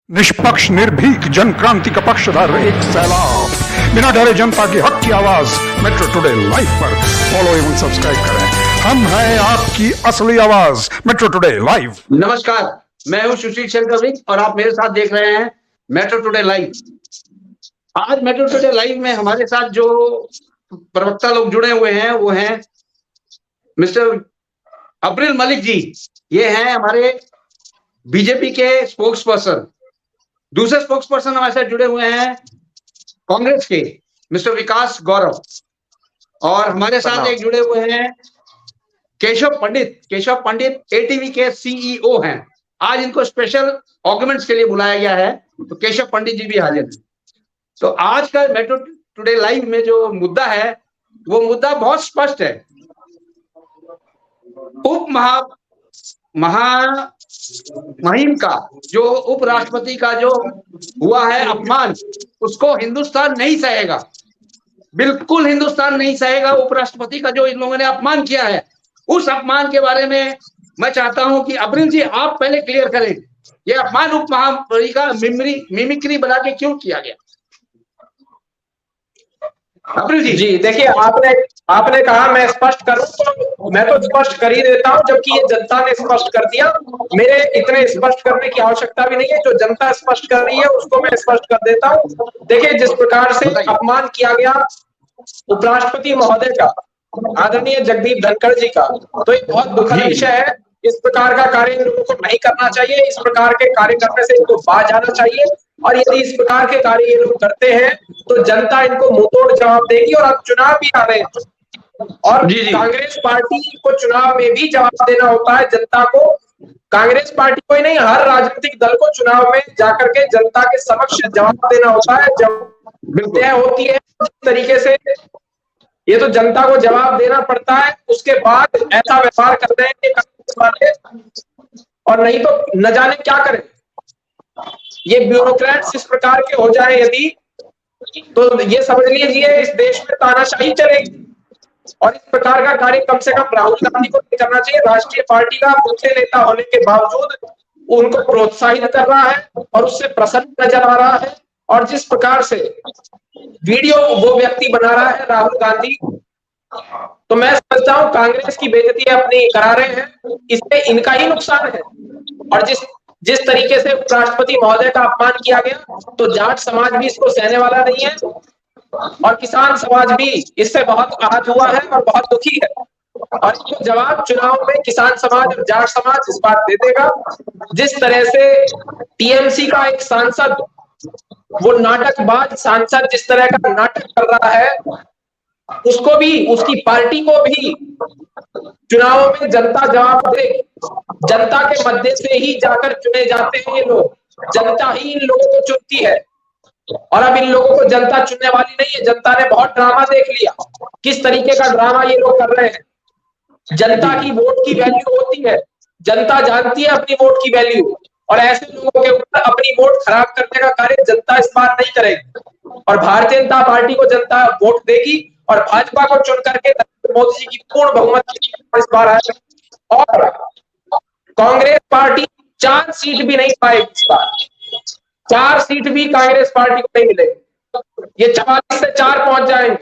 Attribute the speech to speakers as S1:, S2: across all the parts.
S1: निष्पक्ष निर्भीक जन क्रांति का पक्षधर एक सैलाब, बिना डरे जनता की हक की आवाज मेट्रो टुडे लाइव पर फॉलो एवं सब्सक्राइब करें। हम हैं आपकी असली आवाज मेट्रो टुडे लाइव।
S2: नमस्कार, मैं हूं सुशील शेलकविक और आप मेरे साथ देख रहे हैं मेट्रो टुडे लाइव। आज मेट्रो टुडे लाइव में हमारे साथ जो प्रवक्ता लोग जुड़े हुए हैं वो हैं मिस्टर अब्रिल मलिक जी। ये हैं हमारे बीजेपी के स्पोक्स पर्सन। दूसरे स्पोक्स पर्सन हमारे साथ जुड़े हुए हैं कांग्रेस के मिस्टर विकास गौरव, और हमारे साथ एक जुड़े हुए हैं केशव पंडित एटीवी के सीईओ हैं। आज इनको स्पेशल आर्गुमेंट्स के लिए बुलाया गया है, तो केशव पंडित जी भी हाजिर हैं। तो आज का मेट्रो टुडे लाइव में जो मुद्दा है वो मुद्दा बहुत स्पष्ट है। मुहिम का जो उपराष्ट्रपति का जो हुआ है अपमान, उसको हिंदुस्तान नहीं सहेगा, बिल्कुल हिंदुस्तान नहीं सहेगा। उपराष्ट्रपति का जो इन लोगों ने अपमान किया है, उस अपमान के बारे में मैं चाहता हूं कि अब्रिल जी आप पहले क्लियर करें, ये अपमान उप महामंत्री का मिमिक्री बना के क्यों किया गया। अब्रिल
S3: जी देखिए, आपने कहा मैं स्पष्ट करूं, तो मैं तो स्पष्ट कर ही देता हूं, जबकि ये जनता ने स्पष्ट कर दिया। मेरे इतने स्पष्ट करने की आवश्यकता भी नहीं है, जो जनता स्पष्ट कर रही है उसको मैं स्पष्ट कर देता हूं। देखिए, जिस प्रकार से अपमान किया गया उपराष्ट्रपति महोदय का, आदरणीय जगदीप धनखड़ जी का, तो ये बहुत दुखद विषय है। इस प्रकार का कार्य इन लोगों को नहीं करना चाहिए। इस प्रकार के कार्य करने से इनको बाज आना चाहिए, और यदि इस प्रकार के कार्य ये लोग करते हैं तो जनता इनको मुंहतोड़ जवाब देगी। और अब चुनाव भी आ रहे हैं, और कांग्रेस पार्टी को चुनाव में भी जवाब देना होता है जनता को। कांग्रेस पार्टी को ही नहीं, हर राजनीतिक दल को चुनाव में जाकर के जनता के समक्ष जवाब देना होता है। जब तय होती है इस तरीके से, ये तो जनता को जवाब देना पड़ता है। उसके बाद ऐसा व्यवहार करते हैं कि कांग्रेस वाले, और नहीं तो न जाने क्या करें। ये ब्यूरोक्रेट्स इस प्रकार के हो जाए यदि, तो ये समझ लीजिए इस देश में तानाशाही चलेगी। और इस प्रकार का कार्य कम से कम राहुल गांधी को नहीं करना चाहिए। राष्ट्रीय पार्टी का मुख्य नेता होने के बावजूद उनको प्रोत्साहित कर रहा है और उससे प्रसन्न नजर आ रहा है। और जिस प्रकार से वीडियो वो व्यक्ति बना रहा है राहुल गांधी, तो मैं समझता हूं कांग्रेस की बेइज्जती अपनी करा रहे हैं, इससे इनका ही नुकसान है। और जिस तरीके से उपराष्ट्रपति महोदय का अपमान किया गया, तो जाट समाज भी इसको सहने वाला नहीं है, और किसान समाज भी इससे बहुत आहत हुआ है और बहुत दुखी है। और इसको जवाब चुनाव में किसान समाज और जाट समाज इस बात दे देगा। जिस तरह से टीएमसी का एक सांसद, वो नाटकबाज सांसद जिस तरह का नाटक कर रहा है, उसको भी, उसकी पार्टी को भी चुनावों में जनता जवाब देगी। जनता के मध्य से ही जाकर चुने जाते हैं ये लोग, जनता ही इन लोगों को चुनती है। और अब इन लोगों को जनता चुनने वाली नहीं है। जनता ने बहुत ड्रामा देख लिया, किस तरीके का ड्रामा ये लोग कर रहे हैं। जनता की वोट की वैल्यू होती है, जनता जानती है अपनी वोट की वैल्यू, और ऐसे लोगों के ऊपर अपनी वोट खराब करने का कार्य जनता इस बार नहीं करेगी। और भारतीय जनता पार्टी को जनता वोट देगी, और भाजपा को चुन करके मोदी जी की पूर्ण बहुमत इस बार आएगा। और कांग्रेस पार्टी 4 सीट भी नहीं पाएगी इस बार। 4 सीट भी कांग्रेस पार्टी को नहीं मिलेगी। ये 44 से 4 पहुंच जाएंगे।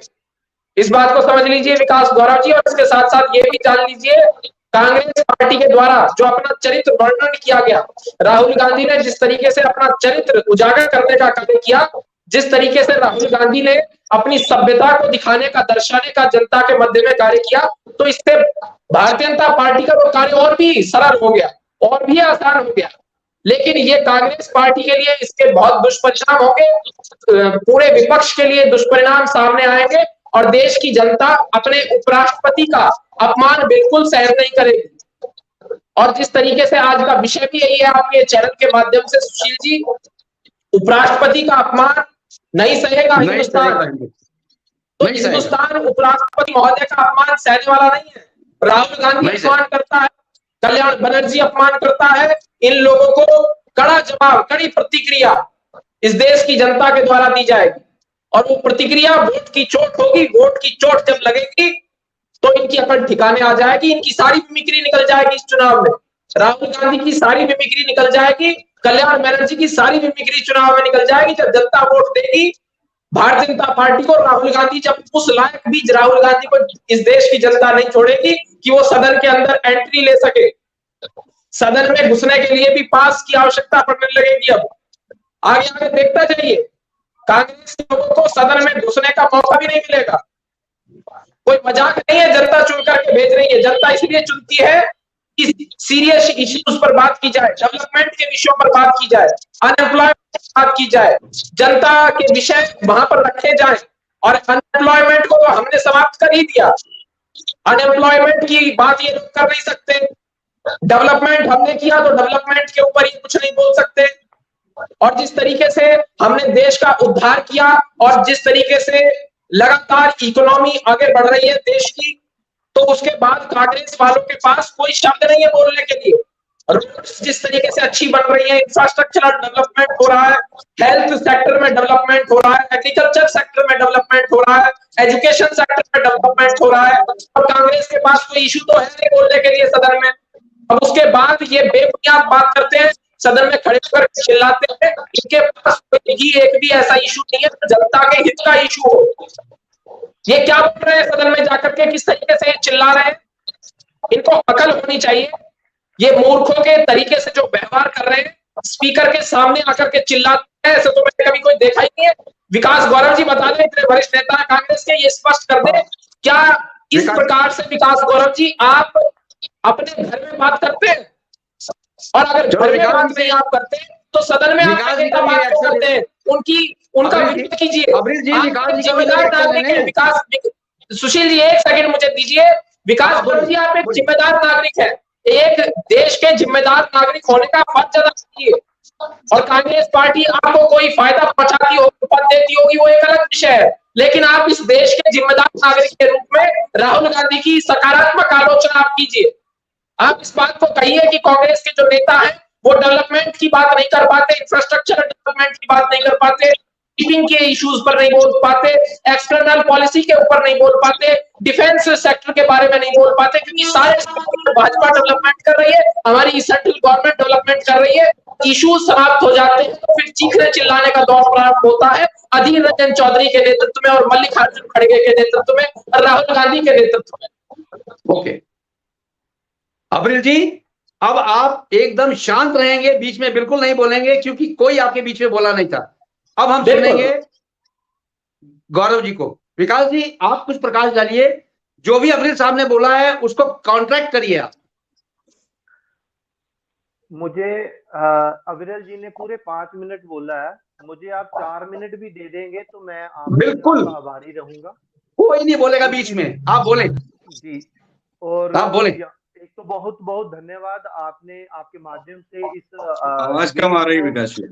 S3: इस बात को समझ लीजिए विकास गौरव जी। और इसके साथ साथ ये भी जान लीजिए, कांग्रेस पार्टी के द्वारा जो अपना चरित्र वर्णन किया गया, राहुल गांधी ने जिस तरीके से अपना चरित्र उजागर करने का कार्य किया, जिस तरीके से राहुल गांधी ने अपनी सभ्यता को दिखाने का, दर्शाने का जनता के मध्य में कार्य किया, तो इससे भारतीय जनता पार्टी का वो कार्य और भी सरल हो गया, और भी आसान हो गया। लेकिन ये कांग्रेस पार्टी के लिए इसके बहुत दुष्परिणाम होंगे, पूरे विपक्ष के लिए दुष्परिणाम सामने आएंगे, और देश की जनता अपने उपराष्ट्रपति का अपमान बिल्कुल सहन नहीं करेगी। और जिस तरीके से आज का विषय भी यही है आपके चैनल के माध्यम से सुशील जी, उपराष्ट्रपति का अपमान नहीं सहेगा हिंदुस्तान। तो हिंदुस्तान उपराष्ट्रपति महोदय का अपमान सहने वाला नहीं है। राहुल गांधी अपमान करता है, कल्याण बनर्जी अपमान करता है, इन लोगों को कड़ा जवाब, कड़ी प्रतिक्रिया इस देश की जनता के द्वारा दी जाएगी। और वो प्रतिक्रिया वोट की चोट होगी। वोट की चोट जब लगेगी तो इनकी अकड़ ठिकाने आ जाएगी, इनकी सारी मिमिक्री निकल जाएगी इस चुनाव में। राहुल गांधी की सारी मिमिक्री निकल जाएगी, कल्याण बनर्जी की सारी मिमिक्री चुनाव में निकल जाएगी। जब जनता वोट देगी भारतीय जनता पार्टी को, राहुल गांधी जब उस लायक भी राहुल गांधी को इस देश की जनता नहीं छोड़ेगी कि वो सदन के अंदर एंट्री ले सके। सदन में घुसने के लिए भी पास की आवश्यकता पड़ने लगेगी। अब आगे आगे देखता जाइए, कांग्रेस के लोगों को सदन में घुसने का मौका भी नहीं मिलेगा। कोई मजाक नहीं है, जनता चुन करके भेज रही है। जनता इसलिए चुनती है कि सीरियस इश्यूज पर बात की जाए, डेवलपमेंट के विषयों पर बात की जाए, अनएम्प्लॉयमेंट पर बात की जाए, जनता के विषय वहां पर रखे जाए। और अनएम्प्लॉयमेंट को तो हमने समाप्त कर ही दिया। अनएम्प्लॉयमेंट की बात ये लोग कर नहीं सकते। डेवलपमेंट हमने किया तो डेवलपमेंट के ऊपर ही कुछ नहीं बोल सकते। और जिस तरीके से हमने देश का उद्धार किया और जिस तरीके से लगातार इकोनॉमी आगे बढ़ रही है देश की, तो उसके बाद कांग्रेस वालों के पास कोई शब्द नहीं है बोलने के लिए। रोड्स जिस तरीके से अच्छी बन रही है, इंफ्रास्ट्रक्चरल डेवलपमेंट हो रहा है, हेल्थ सेक्टर में डेवलपमेंट हो रहा है, एग्रीकल्चर सेक्टर में डेवलपमेंट हो रहा है, एजुकेशन सेक्टर में डेवलपमेंट हो रहा है, और कांग्रेस के पास कोई इशू तो है नहीं बोलने के लिए सदन में। अब उसके बाद ये बेबुनियाद बात करते हैं, सदन में खड़े होकर चिल्लाते हैं। इनके पास एक भी ऐसा इशू नहीं है तो जनता के हित का इशू हो। ये क्या बोल रहे हैं सदन में जाकर के, किस तरीके से ये चिल्ला रहे हैं? इनको अकल होनी चाहिए। ये मूर्खों के तरीके से जो व्यवहार कर रहे हैं, स्पीकर के सामने आकर के चिल्लाते हैं, ऐसे तो मैंने कभी कोई देखा ही नहीं है। विकास गौरव जी बता दें, इतने वरिष्ठ नेता है कांग्रेस के, ये स्पष्ट कर दें, क्या इस प्रकार से विकास गौरव जी आप अपने घर में बात करते हैं? और अगर घर में बात नहीं आप करते तो सदन में आप नेता बात क्यों करते हैं? उनका विरोध कीजिए। जिम्मेदार नागरिक है विकास। सुशील जी एक सेकंड मुझे दीजिए। विकास गौरव जी आप एक जिम्मेदार नागरिक है, एक देश के जिम्मेदार नागरिक होने का फर्ज अदा कीजिए। और कांग्रेस पार्टी आपको कोई फायदा पहुंचाती होगी, पद देती होगी, वो एक अलग विषय है, लेकिन आप इस देश के जिम्मेदार नागरिक के रूप में राहुल गांधी की सकारात्मक आलोचना आप कीजिए। आप इस बात को कहिए कि कांग्रेस के जो नेता हैं वो डेवलपमेंट की बात नहीं कर पाते, इंफ्रास्ट्रक्चर डेवलपमेंट की बात नहीं कर पाते, कीपिंग के इश्यूज पर नहीं बोल पाते, एक्सटर्नल पॉलिसी के ऊपर नहीं बोल पाते, डिफेंस सेक्टर के बारे में नहीं बोल पाते, क्योंकि सारे भाजपा डेवलपमेंट कर रही है, हमारी सेंट्रल गवर्नमेंट डेवलपमेंट कर रही है। इश्यूज समाप्त हो जाते हैं तो फिर चीखने चिल्लाने का दौर प्रारंभ होता है, अधीर रंजन चौधरी के नेतृत्व में और मल्लिकार्जुन खड़गे के नेतृत्व में और राहुल गांधी के नेतृत्व में।
S2: ओके अब्रिल जी, अब आप एकदम शांत रहेंगे, बीच में बिल्कुल नहीं बोलेंगे, क्योंकि कोई आपके बीच में बोला नहीं था। अब हम सुनेंगे गौरव जी को। विकास जी आप कुछ प्रकाश डालिए, जो भी अब्रिल साहब ने बोला है उसको कॉन्ट्रैक्ट करिए आप।
S4: मुझे अविरल जी ने पूरे 5 मिनट बोला है, मुझे आप 4 मिनट भी दे देंगे तो मैं आपका
S2: बिल्कुल
S4: आभारी रहूंगा।
S2: कोई नहीं बोलेगा बीच में, आप बोले
S4: जी। और
S2: आप बोले।
S4: एक तो बहुत बहुत धन्यवाद, आपने आपके माध्यम से इस
S5: आवाज कम आ रही है विकास जी।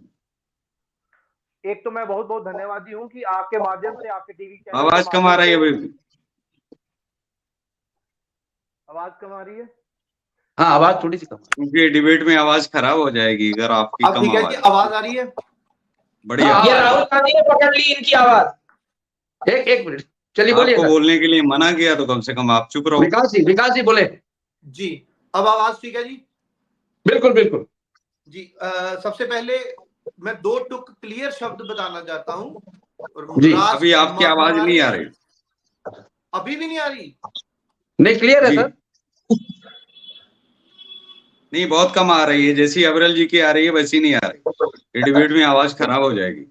S4: एक तो मैं बहुत बहुत धन्यवादी हूँ कि आपके माध्यम से, आपके टीवी चैनल
S5: आवाज कम आ रही है अभी।
S4: आवाज कम आ रही है?
S2: हाँ आवाज थोड़ी सी कम,
S5: क्योंकि डिबेट में आवाज खराब हो जाएगी अगर आपकी कम
S4: आवाज आ रही है।
S5: बढ़िया।
S3: ये राहुल गांधी ने पकड़ ली इनकी आवाज।
S2: एक मिनट चलिए बोलिए।
S5: आपको बोलने के लिए मना किया तो कम से कम आप चुप रहो।
S2: विकास जी बोले
S6: जी। अब आवाज ठीक है जी?
S2: बिल्कुल बिल्कुल
S6: जी। सबसे पहले मैं 2 टुक क्लियर शब्द बताना चाहता हूँ।
S5: अभी आपकी आवाज नहीं आ रही।
S6: अभी भी नहीं आ रही?
S2: नहीं क्लियर है सर।
S5: नहीं बहुत कम आ रही है, जैसी अविरल जी की आ रही है वैसी नहीं आ रही। डिबेट में आवाज खराब हो जाएगी।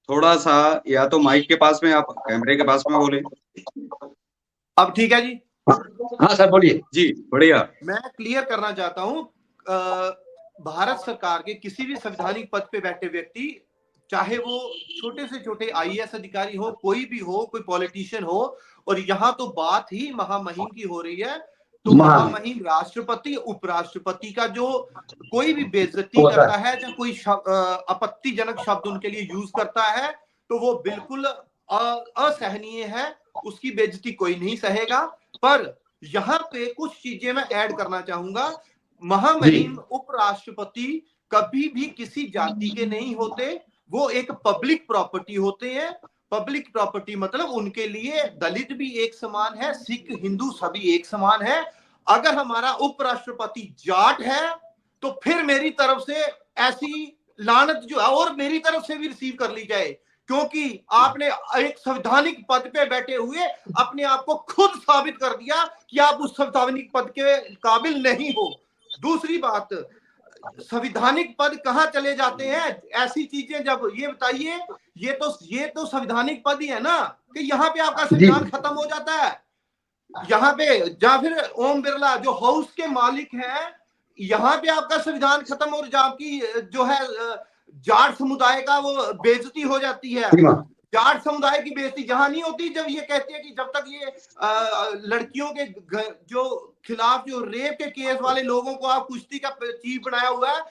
S5: थोड़ा सा या तो माइक के पास में, आप कैमरे के पास में बोले।
S6: अब ठीक है जी?
S2: हाँ सर बोलिए
S5: जी। बढ़िया।
S6: मैं क्लियर करना चाहता हूँ, भारत सरकार के किसी भी संवैधानिक पद पे बैठे व्यक्ति, चाहे वो छोटे से छोटे आईएएस अधिकारी हो, कोई भी हो, कोई पॉलिटिशियन हो, और यहाँ तो बात ही महामहिम की हो रही है, तो महामहिम राष्ट्रपति उपराष्ट्रपति का जो कोई भी बेइज्जती करता है या कोई आपत्तिजनक शब्द उनके लिए यूज करता है तो वो बिल्कुल असहनीय है, उसकी बेइज्जती कोई नहीं सहेगा। पर यहाँ पे कुछ चीजें मैं ऐड करना चाहूंगा। महामहिम उपराष्ट्रपति कभी भी किसी जाति के नहीं होते, वो एक पब्लिक प्रॉपर्टी होते हैं। पब्लिक प्रॉपर्टी मतलब उनके लिए दलित भी एक समान है, सिख हिंदू सभी एक समान है। अगर हमारा उपराष्ट्रपति जाट है तो फिर मेरी तरफ से ऐसी लानत जो है और मेरी तरफ से भी रिसीव कर ली जाए, क्योंकि आपने एक संवैधानिक पद पे बैठे हुए अपने आप को खुद साबित कर दिया कि आप उस संवैधानिक पद के काबिल नहीं हो। दूसरी बात, संवैधानिक पद कहाँ चले जाते हैं ऐसी चीजें, जब ये बताइए, ये तो संवैधानिक पद ही है ना कि यहाँ पे आपका संविधान खत्म हो जाता है। यहाँ पे या फिर ओम बिरला जो हाउस के मालिक हैं, यहाँ पे आपका संविधान खत्म और आपकी जो है जाट समुदाय का वो बेइज्जती हो जाती है। जाट समुदाय की बेइज्जती जहां नहीं होती जब ये कहते हैं कि जब तक ये लड़कियों के जो खिलाफ जो रेप के केस वाले लोगों को आप कुश्ती का चीफ बनाया हुआ है।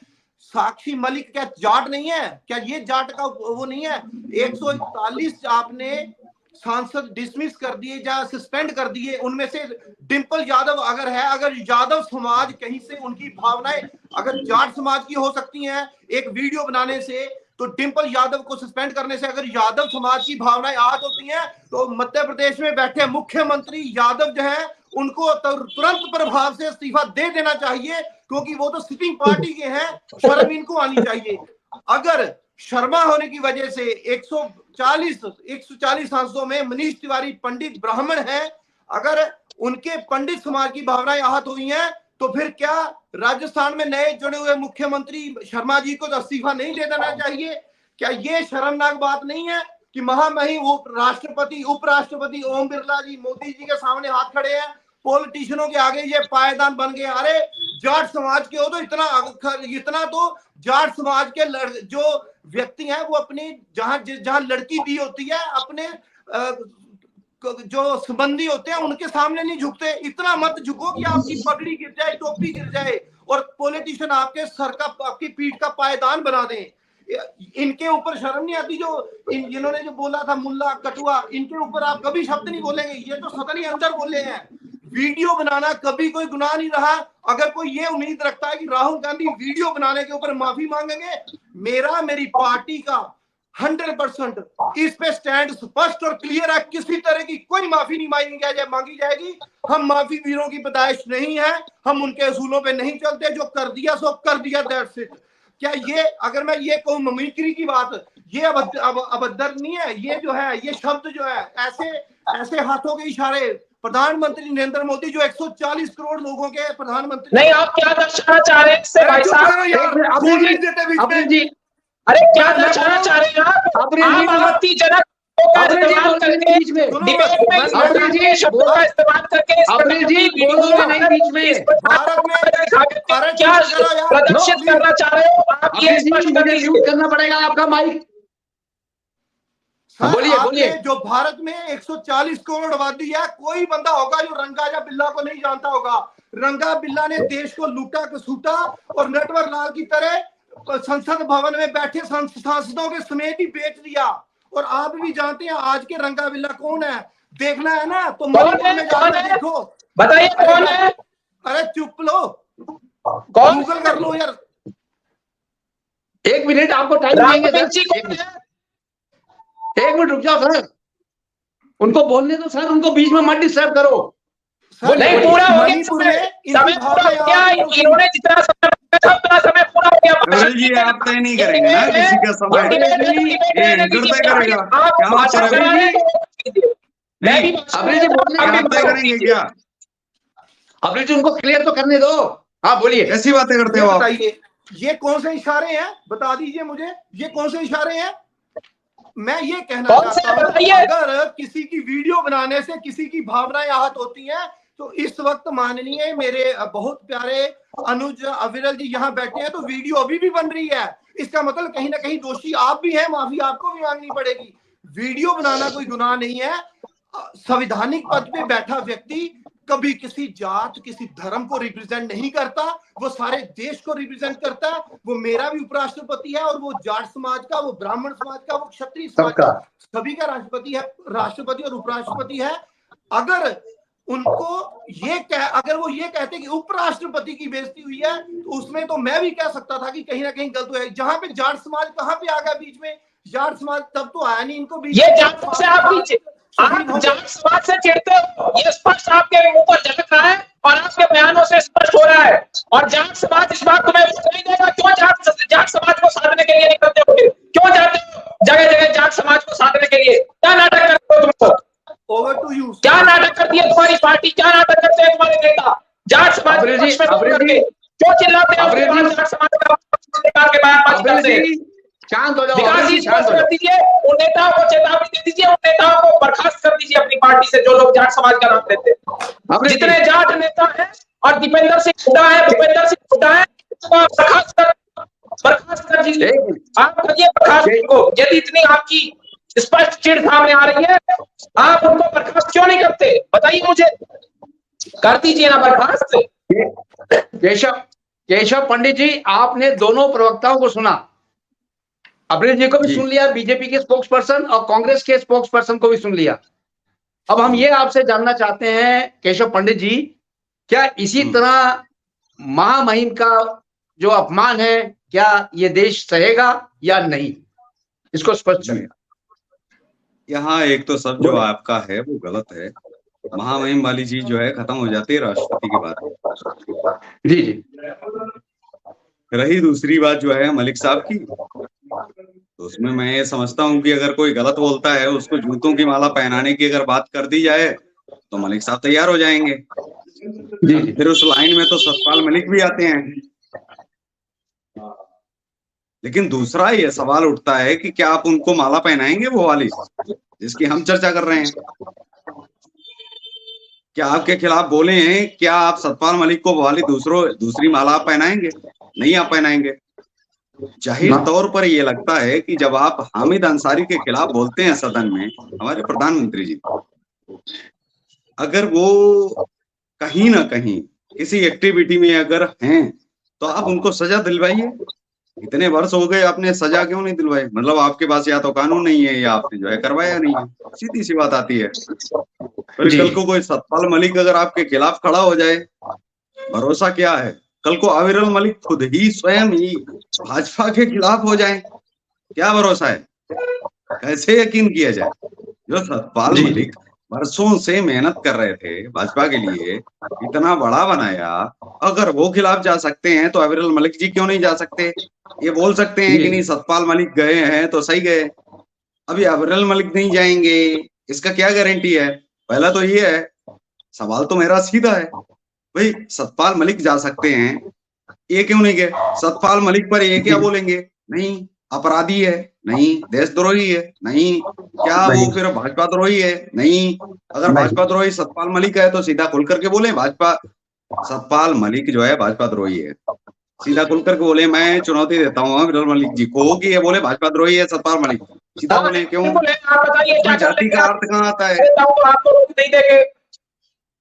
S6: साक्षी मलिक क्या जाट नहीं है? क्या ये जाट का वो नहीं है? 141 आपने सांसद डिसमिस कर दिए या सस्पेंड कर दिए, उनमें से डिंपल यादव अगर है, अगर यादव समाज कहीं से उनकी भावनाएं अगर जाट समाज की हो सकती हैं एक वीडियो बनाने से, तो डिंपल यादव को सस्पेंड करने से अगर यादव समाज की भावनाएं आहत होती हैं, तो मध्य प्रदेश में बैठे मुख्यमंत्री यादव जो है उनको तुरंत प्रभाव से इस्तीफा दे देना चाहिए, क्योंकि वो तो सिटिंग पार्टी के हैं, शर्म इनको आनी चाहिए। अगर शर्मा होने की वजह से 140 सांसदों में मनीष तिवारी पंडित ब्राह्मण हैं, अगर उनके पंडित समाज की भावनाएं आहत हुई हैं, तो फिर क्या राजस्थान में नए जुड़े हुए मुख्यमंत्री शर्मा जी को इस्तीफा नहीं दे देना चाहिए? क्या ये शर्मनाक बात नहीं है कि महामहिम राष्ट्रपति उपराष्ट्रपति ओम बिरला जी मोदी जी के सामने हाथ खड़े हैं, पॉलिटिशियनों के आगे ये पायदान बन गए? अरे जाट समाज के हो तो इतना तो जाट समाज के जो व्यक्ति हैं वो अपनी जहां लड़की दी होती है अपने जो संबंधी होते हैं उनके सामने नहीं झुकते। इतना मत झुको कि आपकी पगड़ी गिर जाए, टोपी गिर जाए और पॉलिटिशियन आपके सर का आपकी पीठ का पायदान बना दें। इनके ऊपर शर्म नहीं आती? जो जिन्होंने जो बोला था मुल्ला कटुआ, इनके ऊपर आप कभी शब्द नहीं बोलेंगे? ये तो सदन के अंदर बोले हैं। वीडियो बनाना कभी कोई गुनाह नहीं रहा। अगर कोई ये उम्मीद रखता है कि राहुल गांधी वीडियो बनाने के ऊपर माफी मांगेंगे, मेरी पार्टी का 100% इस पे स्टैंड स्पष्ट और क्लियर है। किसी तरह की कोई माफी नहीं मांगी जाएगी। हम माफी वीरों की पैदाइश नहीं है, हम उनके असूलों पे नहीं चलते। जो कर दिया सो कर दिया, दैट्स इट। क्या ये अगर मैं ये कहूँ ममिक्री की बात, ये अभद्र नहीं है? ये जो है ये शब्द जो है ऐसे हाथों के इशारे प्रधानमंत्री नरेंद्र मोदी जो 140 करोड़ लोगों के प्रधानमंत्री।
S3: नहीं, आप क्या दर्शाना चाह रहे हैं इससे भाई साहब? अरे क्या दर्शाना चाह रहे हैं आप? आपत्तिजनक का इस्तेमाल करके डिबेट में शब्दों का इस्तेमाल करके क्या प्रदर्शित करना चाह रहे हो आप? ये स्पष्ट
S2: करना पड़ेगा आपका माइक। बोलिए।
S6: जो भारत में 140 करोड़ आबादी है, कोई बंदा होगा जो रंगा या बिल्ला को नहीं जानता होगा। रंगा बिल्ला ने देश को लूटा कसूटा और नटवर लाल की तरह संसद भवन में बैठे सांसदों के समेत ही बेच दिया। और आप भी जानते हैं आज के रंगा बिल्ला कौन है। देखना है ना तो मणिपुर में जाकर देखो।
S3: बताइए कौन है?
S6: अरे चुप लो,
S3: कौन?
S6: गूगल कर लो यार।
S2: 1 मिनट आपको टाइम देंगे। 1 मिनट रुक जाओ सर, उनको बोलने दो सर, उनको बीच में मत डिस्टर्ब करो।
S3: नहीं, पूरा हो गया समय पूरा हो गया। इन्होंने जितना समय उतना समय पूरा हो गया।
S5: अविरल जी आप तय नहीं करेंगे ना किसी का समय, तय करेगा आप तय करेंगे क्या?
S2: अविरल जी उनको क्लियर तो करने दो। हाँ बोलिए,
S5: ऐसी बातें करते हो आप?
S6: बताइए ये कौन से इशारे हैं, बता दीजिए मुझे, ये कौन से इशारे हैं? मैं ये कहना चाहता हूं, अगर किसी की वीडियो बनाने से किसी की भावनाएं आहत होती हैं, तो इस वक्त माननीय मेरे बहुत प्यारे अनुज अविरल जी यहाँ बैठे हैं, तो वीडियो अभी भी बन रही है। इसका मतलब कहीं ना कहीं दोषी आप भी हैं, माफी आपको भी मांगनी पड़ेगी। वीडियो बनाना कोई गुनाह नहीं है। संवैधानिक पद पे बैठा व्यक्ति कभी किसी जात किसी धर्म को रिप्रेजेंट नहीं करता, वो सारे देश को रिप्रेजेंट करता है। वो मेरा भी उपराष्ट्रपति है और वो जाट समाज का, वो ब्राह्मण समाज का, वो क्षत्रिय समाज का, सभी का राष्ट्रपति और उपराष्ट्रपति है। अगर उनको अगर वो ये कहते कि उपराष्ट्रपति की बेइज्जती हुई है, तो उसमें तो मैं भी कह सकता था कि कहीं ना कहीं गलत है। जहां पे जाट समाज कहां पे आ गया बीच में? जाट समाज तब तो आया नहीं इनको बीच।
S3: ये जाट से आप जाट समाज से चिढ़ते हो, ये स्पष्ट आपके ऊपर झलक रहा है। और आपके बयानों से स्पष्ट हो रहा है। और जाट समाज इस बात को मैं वोट नहीं देगा। क्यों जाट समाज को साधने के लिए निकलते हो? क्यों जाते हो जगह जगह जाट समाज को साधने के लिए? क्या नाटक करते हो तुमको?
S6: Over to you.
S3: क्या नाटक करती है तुम्हारी पार्टी? क्या नाटक करते हैं तुम्हारे नेता? जाट समाज के पक्ष में बोल करके क्यों चिल्लाते हैं? उसके बाद जाट समाज का सरकार के बयानबाजी करते हैं।
S2: शांत हो जाओ।
S3: विकास जी स्पष्ट कर दीजिए, उन नेताओं को चेतावनी दे दीजिए, उन नेताओं को बर्खास्त कर दीजिए अपनी पार्टी से जो लोग जाट समाज का नाम लेते हैं। जितने जाट नेता हैं और दीपेंद्र सिंह हुड्डा है, भूपेंद्र सिंह हुड्डा है, बर्खास्त कर दीजिए। आप करिए बर्खास्त को। यदि इतनी आपकी स्पष्ट चिढ़ सामने आ रही है, आप उनको बर्खास्त क्यों नहीं करते? बताइए मुझे। कर दीजिए ना बर्खास्त।
S2: केशव पंडित जी, आपने दोनों प्रवक्ताओं को सुना, अब्रिल जी को भी सुन लिया, बीजेपी के स्पोक्स पर्सन और कांग्रेस के स्पोक्स पर्सन को भी सुन लिया। अब हम ये आपसे जानना चाहते हैं केशव पंडित जी, क्या इसी तरह महामहिम का जो अपमान है, क्या ये देश सहेगा या नहीं? इसको स्पष्ट करें।
S5: यहाँ एक तो सब जो आपका है वो गलत है। महामहिम वाली चीज जो है खत्म हो जाती है राष्ट्रपति के बाद।
S2: जी जी।
S5: रही दूसरी बात जो है मलिक साहब की, तो उसमें मैं ये समझता हूँ कि अगर कोई गलत बोलता है, उसको जूतों की माला पहनाने की अगर बात कर दी जाए तो मलिक साहब तैयार हो जाएंगे। फिर उस लाइन में तो सतपाल मलिक भी आते हैं। लेकिन दूसरा ये सवाल उठता है कि क्या आप उनको माला पहनाएंगे, वो वाली जिसकी हम चर्चा कर रहे हैं? क्या आपके खिलाफ बोले हैं, क्या आप सतपाल मलिक को वाली दूसरी माला आप पहनाएंगे? नहीं आप पहनाएंगे। जाहिर तौर पर ये लगता है कि जब आप हामिद अंसारी के खिलाफ बोलते हैं सदन में, हमारे प्रधानमंत्री जी, अगर वो कहीं ना कहीं किसी एक्टिविटी में अगर हैं तो आप उनको सजा दिलवाइए। इतने वर्ष हो गए, आपने सजा क्यों नहीं दिलवाई? मतलब आपके पास या तो कानून नहीं है या आपने जो है करवाया नहीं है। सीधी सी बात आती है। पर कल को कोई सतपाल मलिक अगर आपके खिलाफ खड़ा हो जाए, भरोसा क्या है? कल को अविरल मलिक खुद ही स्वयं ही भाजपा के खिलाफ हो जाए, क्या भरोसा है? कैसे यकीन किया जाए? जो सतपाल मलिक वर्षों से मेहनत कर रहे थे भाजपा के लिए, इतना बड़ा बनाया, अगर वो खिलाफ जा सकते हैं तो अविरल मलिक जी क्यों नहीं जा सकते? ये बोल सकते हैं कि नहीं सतपाल मलिक गए हैं तो सही गए, अभी अविरल मलिक नहीं जाएंगे, इसका क्या गारंटी है? पहला तो ये है। सवाल तो मेरा सीधा है, भाई सतपाल मलिक जा सकते हैं, ये क्यों नहीं गए? सतपाल मलिक पर ये क्या बोलेंगे? नहीं अपराधी है, नहीं देशद्रोही है, नहीं क्या वो फिर भाजपा द्रोही है? नहीं। अगर भाजपा द्रोही सतपाल मलिक है तो सीधा खुल करके बोले भाजपा सतपाल मलिक जो है भाजपा द्रोही है, सीधा खुल करके बोले। मैं चुनौती देता हूँ अविरल मलिक जी को कि ये बोले भाजपा द्रोही है सतपाल मलिक, सीधा बोले। क्यों? जाति का अर्थ कहाँ आता है?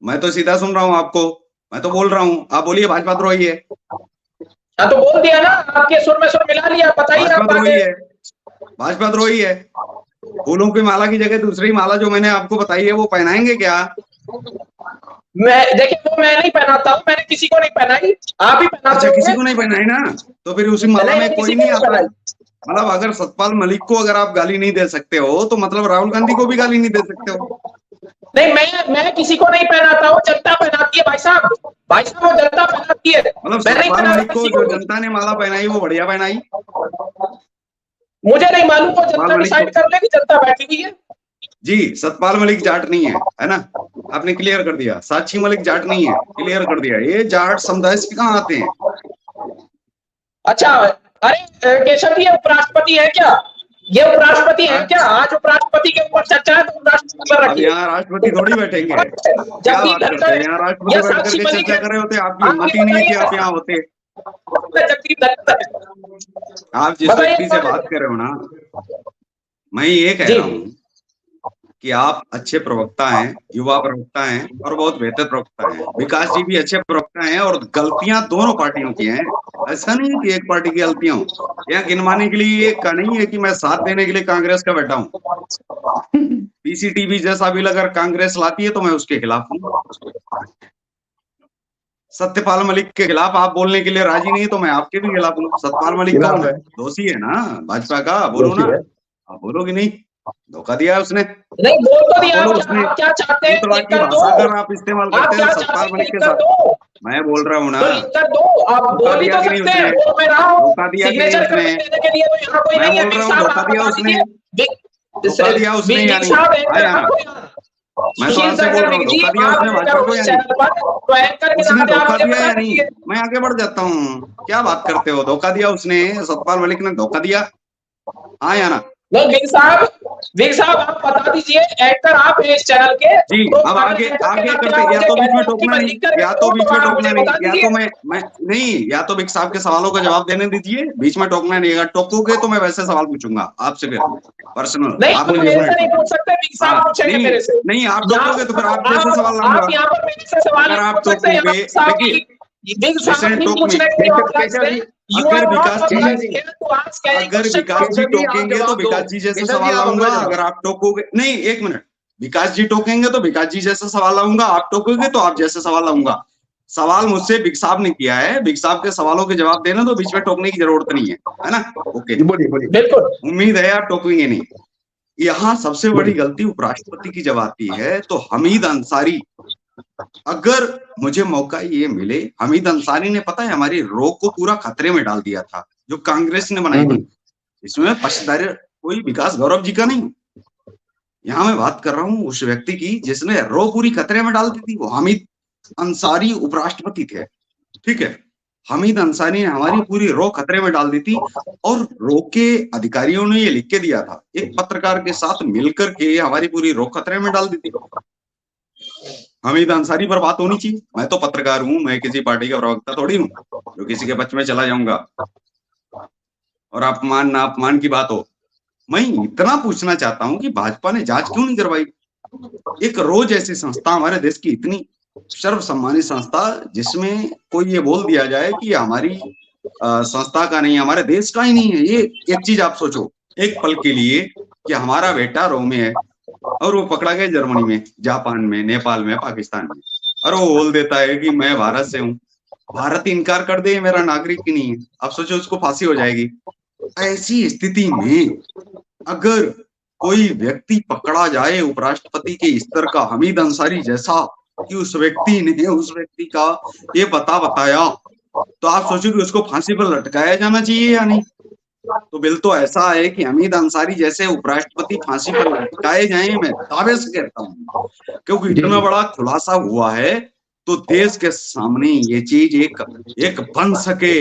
S5: मैं तो सीधा सुन रहा हूँ आपको, मैं तो बोल रहा हूँ, आप बोलिए भाजपा द्रोही है।
S3: तो बोल दिया ना, आपके सुर में सुर मिला लिया। बताइए
S5: भाजपा द्रोही है, भाजपा द्रोही है। फूलों की माला की जगह दूसरी माला जो मैंने आपको बताई है वो पहनाएंगे क्या?
S3: मैं देखिए वो मैं नहीं पहनाता हूँ, मैंने किसी को नहीं पहनाई, आप ही पहनाते।
S5: अच्छा, किसी को नहीं पहनाई ना, तो फिर उसी माला में कोई नहीं आता है। मतलब अगर सतपाल मलिक को अगर आप गाली नहीं दे सकते हो तो मतलब राहुल गांधी को भी गाली नहीं दे सकते हो।
S3: नहीं, मैं किसी को नहीं पहनाता हूँ, जनता पहनाती है भाई साहब। भाई साहब वो जनता पहनाती है।
S5: मतलब सतपाल मलिक को जो जनता ने माला पहनाई वो बढ़िया पहनाई।
S3: मुझे नहीं मालूम, वो जनता डिसाइड कर लेगी, जनता बैठी हुई है।
S5: जी, सतपाल मलिक जाट नहीं है ना, आपने क्लियर कर दिया। साक्षी मलिक जाट नहीं है, क्लियर कर दिया। ये जाट समुदाय से कहाँ आते हैं?
S3: अच्छा, अरे केशव जी, ये उपराष्ट्रपति है क्या? ये उपराष्ट्रपति है क्या? आज उपराष्ट्रपति के ऊपर चर्चा है तो उपराष्ट्रपति पर रखिए।
S5: यहाँ राष्ट्रपति थोड़ी बैठेंगे, क्या बात करते हैं? यहाँ राष्ट्रपति बैठ करके चर्चा कर रहे होते, आपकी हिम्मत ही नहीं है कि आप यहाँ होते। आप जिस व्यक्ति से बात कर रहे हो ना, मैं ये कह रहा हूँ कि आप अच्छे प्रवक्ता हैं, युवा प्रवक्ता हैं और बहुत बेहतर प्रवक्ता हैं। विकास जी भी अच्छे प्रवक्ता हैं और गलतियां दोनों पार्टियों की हैं। ऐसा नहीं है कि एक पार्टी की गलतियां हो। यहाँ गिनवाने के लिए ये का नहीं है कि मैं साथ देने के लिए कांग्रेस का बैठा हूँ। पीसीटीवी जैसा बिल अगर कांग्रेस लाती है तो मैं उसके खिलाफ हूँ। सत्यपाल मलिक के खिलाफ आप बोलने के लिए राजी नहीं तो मैं आपके भी खिलाफ हूँ। सत्यपाल मलिक का दोषी है ना भाजपा का, बोलो ना, आप बोलोगे नहीं? धोखा दिया है उसने।
S3: नहीं बोल तो दिया,
S5: बोलो उसने
S3: आप क्या चाहते हैं?
S5: पुतला
S3: लिख
S5: की
S3: कर दो,
S5: भाषा अगर आप इस्तेमाल
S3: आप
S5: करते
S3: क्या
S5: हैं
S3: चाहते
S5: सतपाल
S3: हैं?
S5: मलिक
S3: लिख
S5: के
S3: कर
S5: साथ,
S3: दो,
S5: मैं बोल रहा हूँ ना,
S3: तो लिख कर दो, आप
S5: धोखा
S3: बोल ही
S5: दिया
S3: तो
S5: कि नहीं
S3: सकते हैं,
S5: उसने?
S3: बोल मैं रहा हूँ।
S5: धोखा दिया कि नहीं
S3: सिग्नेचर
S5: उसने?
S3: करने के लिए तो यहाँ कोई
S5: मैं
S3: नहीं है।
S5: बोल
S3: बिग
S5: रहा हूँ
S3: साहब
S5: धोखा
S3: आप
S5: दिया
S3: बता
S5: उसने,
S3: दीजिए,
S5: धोखा दिया उसने या
S3: बिग
S5: नहीं?
S3: साहब
S5: हाँ या
S3: एंकर
S5: ना?
S3: रखो यहाँ।
S5: मैं तो
S3: सुशील
S5: आपसे बोल
S3: शंकर
S5: रहा हूँ
S3: बिग जी,
S5: धोखा दिया
S3: आप
S5: उसने
S3: एंकर
S5: भाजपा
S3: हो
S5: को
S3: इस
S5: या नहीं?
S3: चैनल पर, तो एंकर के
S5: उसने
S3: नाते आप
S5: धोखा
S3: मुझे
S5: दिया
S3: बता
S5: या नहीं?
S3: दीजिए।
S5: मैं आगे बढ़ जाता हूँ, क्या बात करते हो? धोखा दिया उसने, सतपाल मलिक ने धोखा दिया, हाँ या ना?
S3: नहीं बिग साहब आप बता दीजिए, एंकर आप हैं इस चैनल के,
S5: जी,
S3: तो
S5: अब
S3: अगर
S5: आगे
S3: एंकर के
S5: आगे
S3: नाते
S5: करते,
S3: आप
S5: या
S3: मुझे
S5: तो बीच
S3: कहते
S5: में
S3: हैं कि
S5: टोकना
S3: मैं
S5: नहीं,
S3: लिख कर
S5: या
S3: दो,
S5: तो बीच
S3: तो
S5: में
S3: आप
S5: टोकना
S3: मुझे
S5: नहीं,
S3: बता
S5: या
S3: दीजिए।
S5: तो मैं नहीं, या तो बिग साहब के सवालों का जवाब देने दीजिए, बीच में टोकना नहीं। अगर टोकोगे तो मैं वैसे सवाल पूछूंगा आपसे, फिर पर्सनल,
S3: नहीं
S5: आप
S3: आप
S5: मुझे
S3: मेरे
S5: नहीं
S3: से नहीं
S5: टोको।
S3: पूछ सकते, बिग
S5: हाँ,
S3: साहब पूछेंगे
S5: नहीं
S3: मेरे से।
S5: नहीं, आप
S3: यहाँ
S5: टोकोगे तो फिर आप जैसे सवाल
S3: आप
S5: लाऊंगा।
S3: यहाँ पर मेरे से सवाल
S5: अगर
S3: नहीं
S5: आप
S3: पूछ सकते, यहाँ
S5: टोकोगे,
S3: बिग साहब
S5: देखिए,
S3: की बिग साहब
S5: लिसन
S3: नहीं
S5: टोक मी,
S3: पूछने के लिए ऑथराइज्ड
S2: केशव
S3: है।
S2: जी,
S3: You are
S5: अगर
S3: not
S5: Vikas ji,
S3: authorized here to ask any
S5: अगर
S3: question
S5: विकास
S3: from
S5: जी
S2: केशव जी, आप
S5: टोकेंगे तो
S2: जवाब दो।
S5: विकास जी जैसा
S2: केशव जी,
S5: सवाल
S2: आप
S5: लाऊंगा।
S2: अगला जवाब।
S5: अगर आप टोकोगे, नहीं, एक मिनट, विकास जी टोकेंगे तो विकास जी जैसा सवाल लाऊंगा, आप टोकोगे तो आप जैसे सवाल लाऊंगा। सवाल मुझसे बिग साहब ने किया है, बिग साहब के सवालों के जवाब देना, तो बीच में टोकने की जरूरत नहीं है ना? ओके,
S2: बोलिए बोलिए।
S3: बिल्कुल।
S5: उम्मीद है आप टोकेंगे नहीं। यहाँ सबसे बड़ी गलती उपराष्ट्रपति की जब आती है तो हमीद अंसारी, अगर मुझे मौका ये मिले, हमीद अंसारी ने पता है हमारी रोक को पूरा खतरे में डाल दिया था, जो कांग्रेस ने बनाई थी। इसमें पक्षधर कोई विकास गौरव जी का नहीं, यहाँ मैं बात कर रहा हूँ उस व्यक्ति की जिसने रो पूरी खतरे में डाल दी थी। वो हमीद अंसारी उपराष्ट्रपति थे, ठीक है? हमीद अंसारी ने हमारी पूरी रो खतरे में डाल दी थी, और रो के अधिकारियों ने ये लिख के दिया था, एक पत्रकार के साथ मिलकर के हमारी पूरी रो खतरे में डाल दी थी। हमीद अंसारी पर बात होनी चाहिए। मैं तो पत्रकार हूँ, मैं किसी पार्टी का प्रवक्ता थोड़ी हूँ जो किसी के पक्ष में चला जाऊंगा और अपमान ना अपमान की बात हो। मैं इतना पूछना चाहता हूँ कि भाजपा ने जांच क्यों नहीं करवाई? एक रोज ऐसी संस्था, हमारे देश की इतनी सर्वसम्मानित संस्था, जिसमें कोई ये बोल दिया जाए कि हमारी संस्था का नहीं, हमारे देश का ही नहीं है। ये एक चीज आप सोचो एक पल के लिए कि हमारा बेटा रो में है और वो पकड़ा गया जर्मनी में, जापान में, नेपाल में, पाकिस्तान में, और वो बोल देता है कि मैं भारत से हूँ। भारत इनकार कर दे मेरा नागरिक ही नहीं है, आप सोचो उसको फांसी हो जाएगी। ऐसी स्थिति में अगर कोई व्यक्ति पकड़ा जाए उपराष्ट्रपति के स्तर का, हमीद अंसारी जैसा, कि उस व्यक्ति ने उस व्यक्ति का ये बताया, तो आप सोचो कि उसको फांसी पर लटकाया जाना चाहिए या नहीं? तो बिल तो ऐसा है कि हमीद अंसारी जैसे उपराष्ट्रपति फांसी पर लटकाए जाएं, मैं दावे से कहता हूँ, क्योंकि इतना बड़ा खुलासा हुआ है तो देश के सामने ये चीज एक बन सके,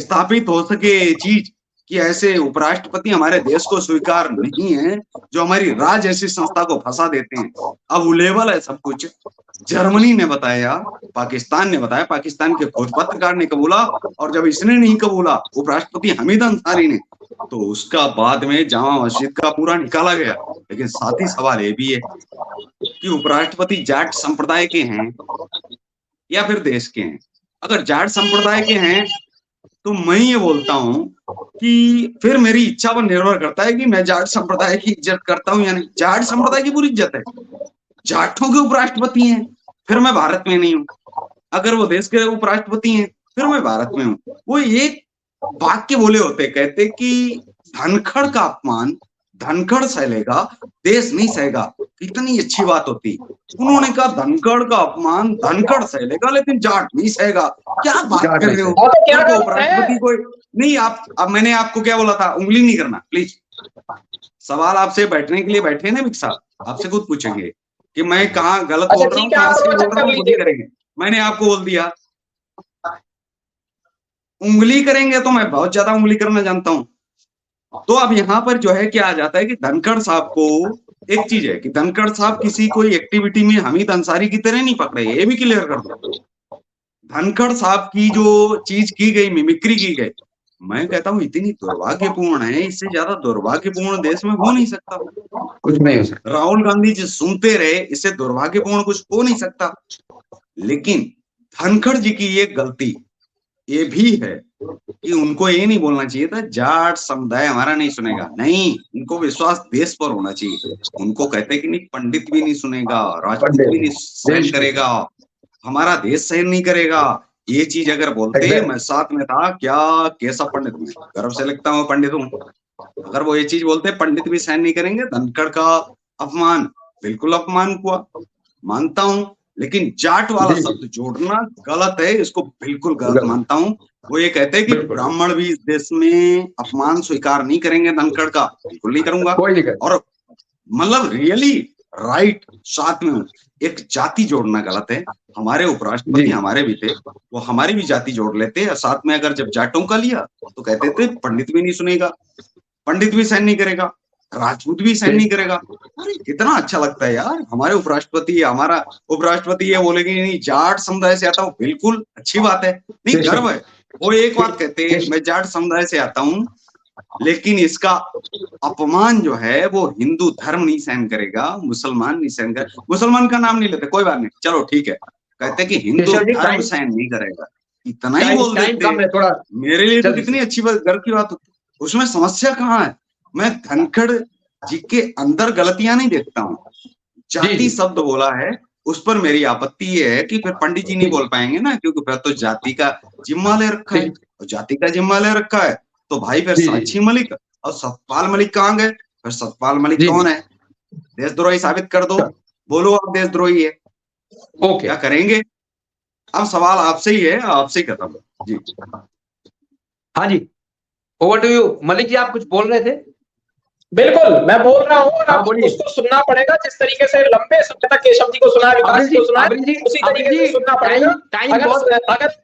S5: स्थापित हो सके ये चीज कि ऐसे उपराष्ट्रपति हमारे देश को स्वीकार नहीं है, जो हमारी राज ऐसी संस्था को फंसा देते हैं। अब लेवल है सब कुछ। जर्मनी ने बताया, पाकिस्तान ने बताया, पाकिस्तान के खुद पत्रकार ने कबूला, और जब इसने नहीं कबूला उपराष्ट्रपति हमीद अंसारी ने, तो उसका बाद में जामा मस्जिद का पूरा निकाला गया। लेकिन साथ ही सवाल ये भी है कि उपराष्ट्रपति जाट संप्रदाय के हैं या फिर देश के हैं। अगर जाट संप्रदाय के हैं तो मैं ये बोलता हूं कि फिर मेरी इच्छा पर निर्भर करता है कि मैं जाट संप्रदाय की इज्जत करता हूं या नहीं। जाट संप्रदाय की पूरी इज्जत है, जाटों के उपराष्ट्रपति हैं, फिर मैं भारत में नहीं हूं। अगर वो देश के उपराष्ट्रपति हैं, फिर मैं भारत में हूं। वो एक वाक्य बोले होते, कहते कि धनखड़ का अपमान धनखड़ सहेगा, देश नहीं सहेगा। कितनी अच्छी बात होती। उन्होंने कहा धनखड़ का अपमान धनखड़ सहेगा लेकिन जाट नहीं सहेगा। क्या बात कर रहे हो? उपराष्ट्रपति को नहीं, आप, अब मैंने आपको क्या बोला था, उंगली नहीं करना प्लीज। सवाल आपसे बैठने के लिए बैठे ना बिग साहब, आपसे खुद पूछेंगे कि मैं कहाँ गलत बोल रहा हूँ, कहाँ सही बोल रहा हूँ, खुद ही करेंगे। मैंने आपको बोल दिया उंगली करेंगे, तो मैं बहुत ज्यादा उंगली करना जानता हूं। तो अब यहाँ पर जो है क्या आ जाता है कि धनखड़ साहब को एक चीज है कि धनखड़ साहब किसी कोई एक्टिविटी में हमीद अंसारी की तरह नहीं पकड़े, ये भी क्लियर कर दो। धनखड़ साहब की जो चीज की गई, मिमिक्री की गई, मैं कहता हूँ इतनी दुर्भाग्यपूर्ण है, इससे ज्यादा दुर्भाग्यपूर्ण देश में हो नहीं सकता,
S2: कुछ नहीं हो सकता।
S5: राहुल गांधी जी सुनते रहे, इससे दुर्भाग्यपूर्ण कुछ हो नहीं सकता। लेकिन धनखड़ जी की ये गलती ये भी है कि उनको ये नहीं बोलना चाहिए था जाट समुदाय हमारा नहीं सुनेगा। नहीं, उनको विश्वास देश पर होना चाहिए। उनको कहते कि नहीं, पंडित भी नहीं सुनेगा, राजपूत भी नहीं सहन करेगा, हमारा देश सहन नहीं करेगा। ये चीज अगर बोलते, मैं साथ में था, क्या केशव पंडित में गर्व से लगता हूँ पंडित हूँ, अगर वो ये चीज बोलते पंडित भी सहन नहीं करेंगे, धनखड़ का अपमान बिल्कुल अपमान हुआ, मानता हूं, लेकिन जाट वाला शब्द जोड़ना गलत है, इसको बिल्कुल गलत मानता हूं। वो ये कहते हैं कि ब्राह्मण भी इस देश में अपमान स्वीकार नहीं करेंगे धनखड़ का, बिल्कुल नहीं करूंगा। और मतलब रियली राइट, साथ में एक जाति जोड़ना गलत है। हमारे उपराष्ट्रपति हमारे भी थे, वो हमारी भी जाति जोड़ लेते, और साथ में अगर जब जाटों का लिया तो कहते थे पंडित भी नहीं सुनेगा, पंडित भी सहन नहीं करेगा, राजपूत भी सहन नहीं करेगा। अरे कितना अच्छा लगता है यार, हमारे उपराष्ट्रपति, हमारा उपराष्ट्रपति ये बोलेंगे नहीं जाट समुदाय से आता हूँ, बिल्कुल अच्छी बात है, नहीं गर्व है। वो एक बात कहते हैं मैं जाट समुदाय से आता हूँ, लेकिन इसका अपमान जो है वो हिंदू धर्म नहीं सहन करेगा, मुसलमान नहीं सहन करेगा। मुसलमान का नाम नहीं लेते, कोई बात नहीं, चलो ठीक है, कहते कि हिंदू धर्म सहन नहीं करेगा, इतना ही बोल देते। मेरे लिए तो कितनी अच्छी बात, गर्व की बात होती, उसमें समस्या कहाँ है? मैं धनखड़ जी के अंदर गलतियां नहीं देखता हूँ, जाति शब्द बोला है उस पर मेरी आपत्ति ये है कि फिर पंडित जी नहीं बोल पाएंगे ना, क्योंकि फिर तो जाति का जिम्मा ले रखा है, और जाति का जिम्मा ले रखा है तो भाई फिर साक्षी मलिक और सतपाल मलिक कहाँ गए? फिर सतपाल मलिक कौन है? देशद्रोही साबित कर दो, बोलो आप देशद्रोही है, क्या करेंगे? अब सवाल आपसे ही है, आपसे ही खत्म जी।
S2: हाँ जी, over to you Malik ji, आप कुछ बोल रहे थे?
S3: बिल्कुल मैं बोल रहा हूँ, और आपको उसको सुनना पड़ेगा जिस तरीके से लंबे समय तक केशव जी को सुना, विकास जी को सुना, उसी तरीके से सुनना पड़ेगा।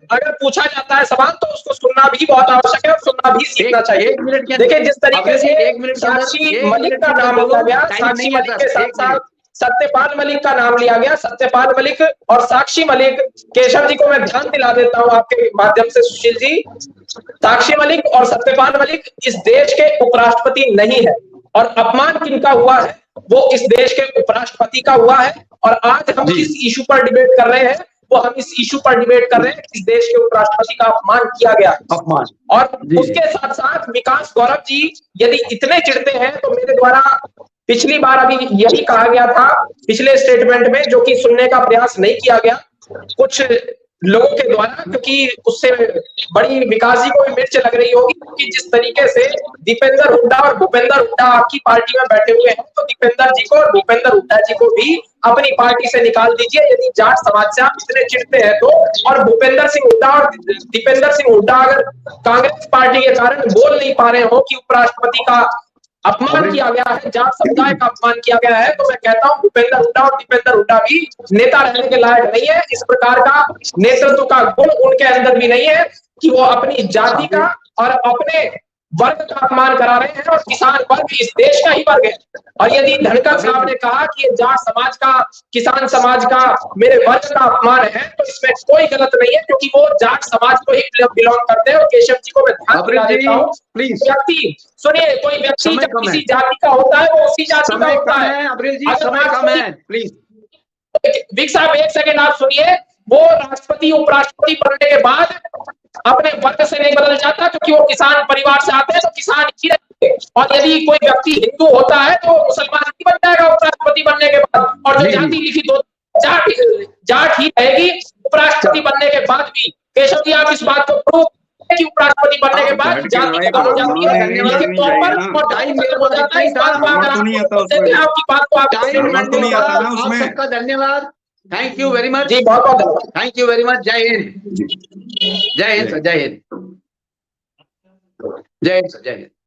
S3: अगर पूछा जाता है सवाल तो उसको सुनना भी बहुत आवश्यक है और सुनना भी सीखना चाहिए। देखिए जिस तरीके से साक्षी मलिक का नाम लिया गया, साक्षी मलिक के साथ साथ सत्यपाल मलिक का नाम लिया गया, सत्यपाल मलिक और साक्षी मलिक, केशव जी को मैं ध्यान दिला देता हूँ आपके माध्यम से सुशील जी, साक्षी मलिक और सत्यपाल मलिक इस देश के उपराष्ट्रपति नहीं है, और अपमान किनका हुआ है वो इस देश के उपराष्ट्रपति का हुआ है। और आज हम इस इशू पर डिबेट कर रहे हैं, वो हम इस इशू पर डिबेट कर रहे हैं इस देश के उपराष्ट्रपति का अपमान किया गया, अपमान। और उसके साथ साथ विकास गौरव जी यदि इतने चिढ़ते हैं तो मेरे द्वारा पिछली बार अभी यही कहा गया था पिछले स्टेटमेंट में, जो कि सुनने का प्रयास नहीं किया गया कुछ लोगों के द्वारा, क्योंकि उससे बड़ी विकास जी को भी मिर्च लग रही होगी, क्योंकि जिस तरीके से दीपेंद्र हुड्डा और भूपेंद्र हुड्डा आपकी पार्टी में बैठे हुए हैं, तो दीपेंद्र जी को और भूपेंद्र हुड्डा जी को भी अपनी पार्टी से निकाल दीजिए यदि जाट समाज से आप इतने चिढ़ते हैं तो। और भूपेंद्र सिंह हुड्डा और दीपेंद्र सिंह हुड्डा अगर कांग्रेस पार्टी के कारण बोल नहीं पा रहे हो कि उपराष्ट्रपति का अपमान किया गया है, जाट समुदाय का अपमान किया गया है, तो मैं कहता हूं भूपेंद्र हुड्डा और दीपेंद्र हुड्डा भी नेता रहने के लायक नहीं है। इस प्रकार का नेतृत्व का गुण उनके अंदर भी नहीं है कि वो अपनी जाति का और अपने वर्ग का अपमान करा रहे हैं, और किसान वर्ग इस देश का ही वर्ग है। और यदि धनखड़ साहब ने कहा कि ये जाट समाज का, किसान समाज का, मेरे वर्ग का अपमान है, तो इसमें कोई गलत नहीं है, क्योंकि वो जाट समाज को ही बिलोंग करते हैं। और केशव जी को मैं ध्यान दिला देता हूँ, व्यक्ति सुनिए, कोई व्यक्ति जब किसी जाति का होता है वो उसी जाति का होता है।
S2: प्लीज
S3: विक साहब एक सेकेंड आप सुनिए, वो राष्ट्रपति उपराष्ट्रपति बनने के बाद अपने वर्ग से नहीं बदल जाता, क्योंकि वो किसान परिवार से आते हैं तो किसान ही रहेंगे। और यदि कोई व्यक्ति हिंदू होता है तो मुसलमान ही बन जाएगा उपराष्ट्रपति बनने के बाद, और जो जाति लिखी तो जाट ही रहेगी उपराष्ट्रपति बनने के बाद भी। केशव जी आप इस बात को प्रूव कि उपराष्ट्रपति बनने के बाद जाति खत्म हो जाती है लिखित तौर पर, और टाइम हो जाता है। इस बात आपकी बात को आप
S2: सबका धन्यवाद, थैंक यू वेरी मच
S3: जी, बहुत बहुत धन्यवाद,
S2: थैंक यू वेरी मच। जय हिंद, जय हिंद, जय हिंद, जय हिंद, जय हिंद।